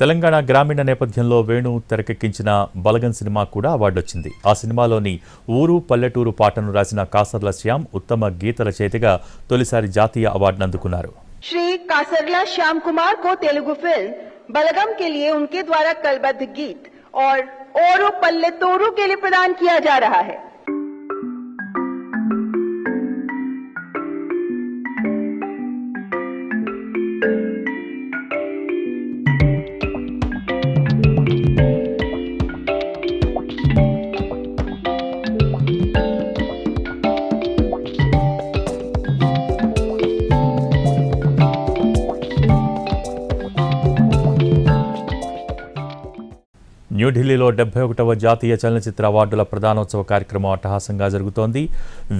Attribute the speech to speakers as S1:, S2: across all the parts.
S1: తెలంగాణ గ్రామీణ నేపథ్యంలో వేణు తెరకెక్కించిన బలగం సినిమా కూడా అవార్డు వచ్చింది. ఆ సినిమాలోని ఊరు పల్లెటూరు పాటను రాసిన కాసర్ల శ్యామ్ ఉత్తమ గీత రచయితగా తొలిసారి జాతీయ అవార్డును అందుకున్నారు.
S2: श्री कासरला श्याम कुमार को तेलुगु फिल्म बलगम के लिए उनके द्वारा कलबद्ध गीत और ओरू पल्ले तोरू के लिए प्रदान किया जा रहा है.
S1: న్యూఢిల్లీలో 71వ జాతీయ చలనచిత్ర అవార్డుల ప్రదానోత్సవ కార్యక్రమం అట్టహాసంగా జరుగుతోంది.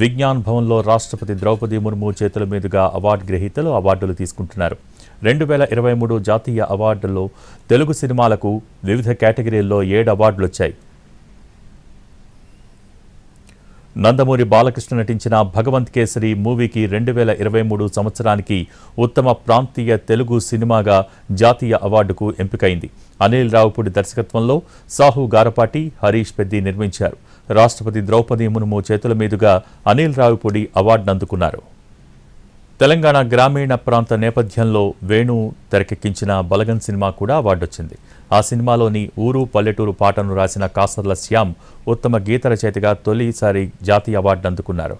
S1: విజ్ఞాన్ భవన్లో రాష్ట్రపతి ద్రౌపది ముర్ము చేతుల మీదుగా అవార్డు గ్రహీతలు అవార్డులు తీసుకుంటున్నారు. 2023 జాతీయ అవార్డుల్లో తెలుగు సినిమాలకు వివిధ కేటగిరీల్లో 7 అవార్డులు వచ్చాయి. నందమూరి బాలకృష్ణ నటించిన భగవంత్ కేసరి మూవీకి 2023 సంవత్సరానికి ఉత్తమ ప్రాంతీయ తెలుగు సినిమాగా జాతీయ అవార్డుకు ఎంపికైంది. అనిల్ రావుపూడి దర్శకత్వంలో సాహు గారపాటి, హరీష్ పెద్ది నిర్మించారు. రాష్ట్రపతి ద్రౌపది ముర్ము చేతుల మీదుగా అనిల్ రావుపూడి అవార్డును అందుకున్నారు. తెలంగాణ గ్రామీణ ప్రాంత నేపథ్యంలో వేణు తెరకెక్కించిన బలగం సినిమా కూడా అవార్డు వచ్చింది. ఆ సినిమాలోని ఊరు పల్లెటూరు పాటను రాసిన కాసర్ల శ్యామ్ ఉత్తమ గీత రచయితగా తొలిసారి జాతీయ అవార్డును అందుకున్నారు.